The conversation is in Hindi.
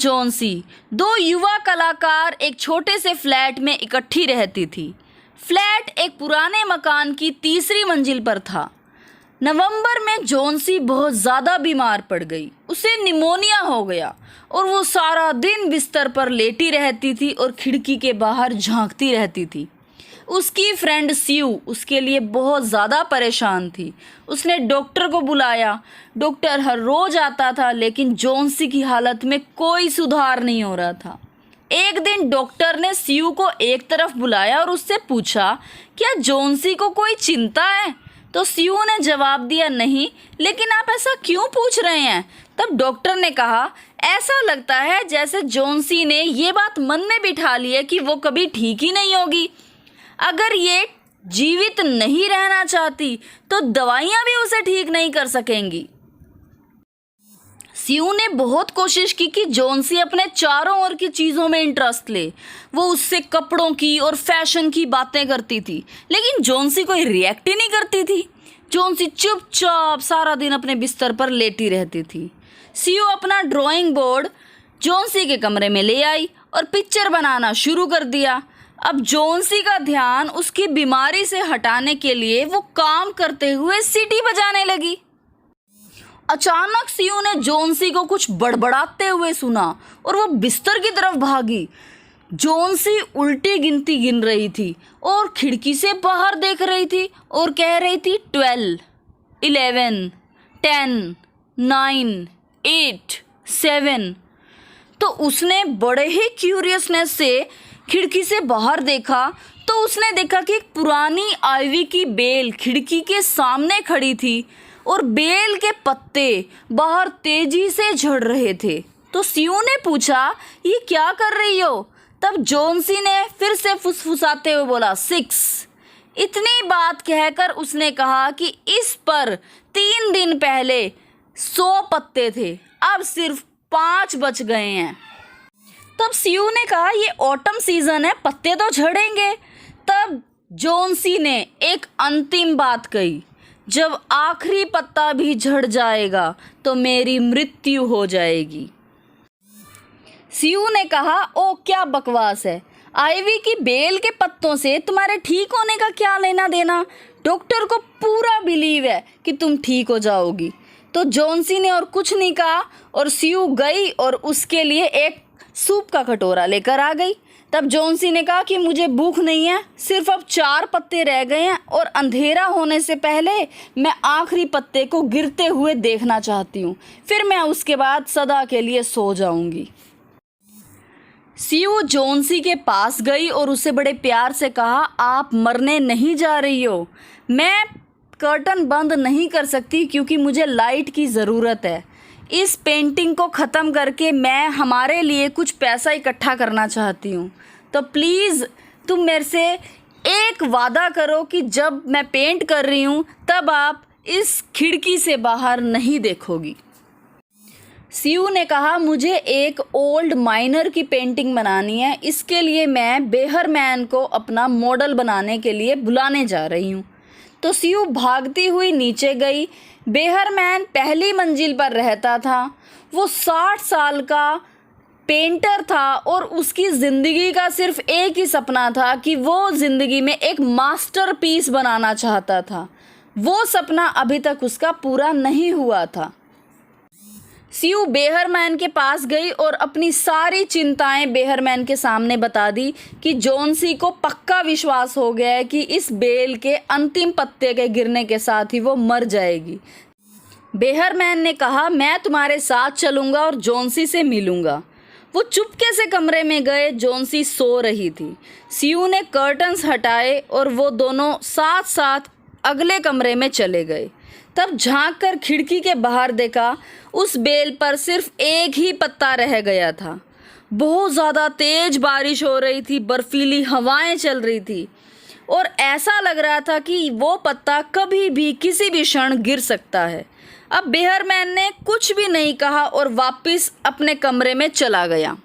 जॉन्सी, दो युवा कलाकार एक छोटे से फ्लैट में इकट्ठी रहती थी। फ्लैट एक पुराने मकान की तीसरी मंजिल पर था। नवंबर में जॉन्सी बहुत ज़्यादा बीमार पड़ गई। उसे निमोनिया हो गया और वो सारा दिन बिस्तर पर लेटी रहती थी और खिड़की के बाहर झांकती रहती थी। उसकी फ्रेंड स्यू उसके लिए बहुत ज़्यादा परेशान थी। उसने डॉक्टर को बुलाया। डॉक्टर हर रोज़ आता था, लेकिन जॉन्सी की हालत में कोई सुधार नहीं हो रहा था। एक दिन डॉक्टर ने स्यू को एक तरफ बुलाया और उससे पूछा, क्या जॉन्सी को कोई चिंता है? तो स्यू ने जवाब दिया, नहीं, लेकिन आप ऐसा क्यों पूछ रहे हैं? तब डॉक्टर ने कहा, ऐसा लगता है जैसे जॉन्सी ने ये बात मन में बिठा ली है कि वो कभी ठीक ही नहीं होगी। अगर ये जीवित नहीं रहना चाहती तो दवाइयाँ भी उसे ठीक नहीं कर सकेंगी। स्यू ने बहुत कोशिश की कि जॉन्सी अपने चारों ओर की चीज़ों में इंटरेस्ट ले। वो उससे कपड़ों की और फैशन की बातें करती थी, लेकिन जॉन्सी कोई रिएक्ट ही नहीं करती थी। जॉन्सी चुपचाप सारा दिन अपने बिस्तर पर लेटी रहती थी। स्यू अपना ड्राइंग बोर्ड जॉन्सी के कमरे में ले आई और पिक्चर बनाना शुरू कर दिया। अब जॉन्सी का ध्यान उसकी बीमारी से हटाने के लिए वो काम करते हुए सीटी बजाने लगी। अचानक स्यू ने जॉन्सी को कुछ बड़बड़ाते हुए सुना और वो बिस्तर की तरफ भागी। जॉन्सी उल्टी गिनती गिन रही थी और खिड़की से बाहर देख रही थी और कह रही थी 12, 11, 10, 9, 8, 7। तो उसने बड़े ही क्यूरियसनेस से खिड़की से बाहर देखा तो उसने देखा कि एक पुरानी आइवी की बेल खिड़की के सामने खड़ी थी और बेल के पत्ते बाहर तेजी से झड़ रहे थे। तो स्यू ने पूछा, ये क्या कर रही हो? तब जॉन्सी ने फिर से फुसफुसाते हुए बोला, 6। इतनी बात कहकर उसने कहा कि इस पर 3 दिन पहले 100 पत्ते थे, अब सिर्फ 5 बच गए हैं। तब स्यू ने कहा, ये ऑटम सीजन है, पत्ते तो झड़ेंगे। तब जॉन्सी ने एक अंतिम बात कही, जब आखिरी पत्ता भी झड़ जाएगा तो मेरी मृत्यु हो जाएगी। स्यू ने कहा, ओ क्या बकवास है, आइवी की बेल के पत्तों से तुम्हारे ठीक होने का क्या लेना देना? डॉक्टर को पूरा बिलीव है कि तुम ठीक हो जाओगी। तो जॉन्सी ने और कुछ नहीं कहा और स्यू गई और उसके लिए एक सूप का कटोरा लेकर आ गई। तब जॉन्सी ने कहा कि मुझे भूख नहीं है, सिर्फ अब 4 पत्ते रह गए हैं और अंधेरा होने से पहले मैं आखिरी पत्ते को गिरते हुए देखना चाहती हूँ, फिर मैं उसके बाद सदा के लिए सो जाऊंगी। स्यू जॉन्सी के पास गई और उसे बड़े प्यार से कहा, आप मरने नहीं जा रही हो। मैं कर्टन बंद नहीं कर सकती क्योंकि मुझे लाइट की ज़रूरत है। इस पेंटिंग को ख़त्म करके मैं हमारे लिए कुछ पैसा इकट्ठा करना चाहती हूँ। तो प्लीज़ तुम मेरे से एक वादा करो कि जब मैं पेंट कर रही हूँ तब आप इस खिड़की से बाहर नहीं देखोगी। स्यू ने कहा, मुझे एक ओल्ड माइनर की पेंटिंग बनानी है, इसके लिए मैं बेहरमैन को अपना मॉडल बनाने के लिए बुलाने जा रही हूँ। तो स्यू भागती हुई नीचे गई। बेहरमैन पहली मंजिल पर रहता था। वो 60 साल का पेंटर था और उसकी ज़िंदगी का सिर्फ एक ही सपना था कि वो ज़िंदगी में एक मास्टरपीस बनाना चाहता था। वो सपना अभी तक उसका पूरा नहीं हुआ था। स्यू बेहरमैन के पास गई और अपनी सारी चिंताएं बेहरमैन के सामने बता दी कि जॉन्सी को पक्का विश्वास हो गया है कि इस बेल के अंतिम पत्ते के गिरने के साथ ही वो मर जाएगी। बेहरमैन ने कहा, मैं तुम्हारे साथ चलूँगा और जॉन्सी से मिलूँगा। वो चुपके से कमरे में गए। जॉन्सी सो रही थी। स्यू ने कर्टन्स हटाए और वो दोनों साथ साथ अगले कमरे में चले गए। तब झांक कर खिड़की के बाहर देखा, उस बेल पर सिर्फ एक ही पत्ता रह गया था। बहुत ज़्यादा तेज बारिश हो रही थी, बर्फीली हवाएं चल रही थी और ऐसा लग रहा था कि वो पत्ता कभी भी किसी भी क्षण गिर सकता है। अब बेहरमैन ने कुछ भी नहीं कहा और वापस अपने कमरे में चला गया।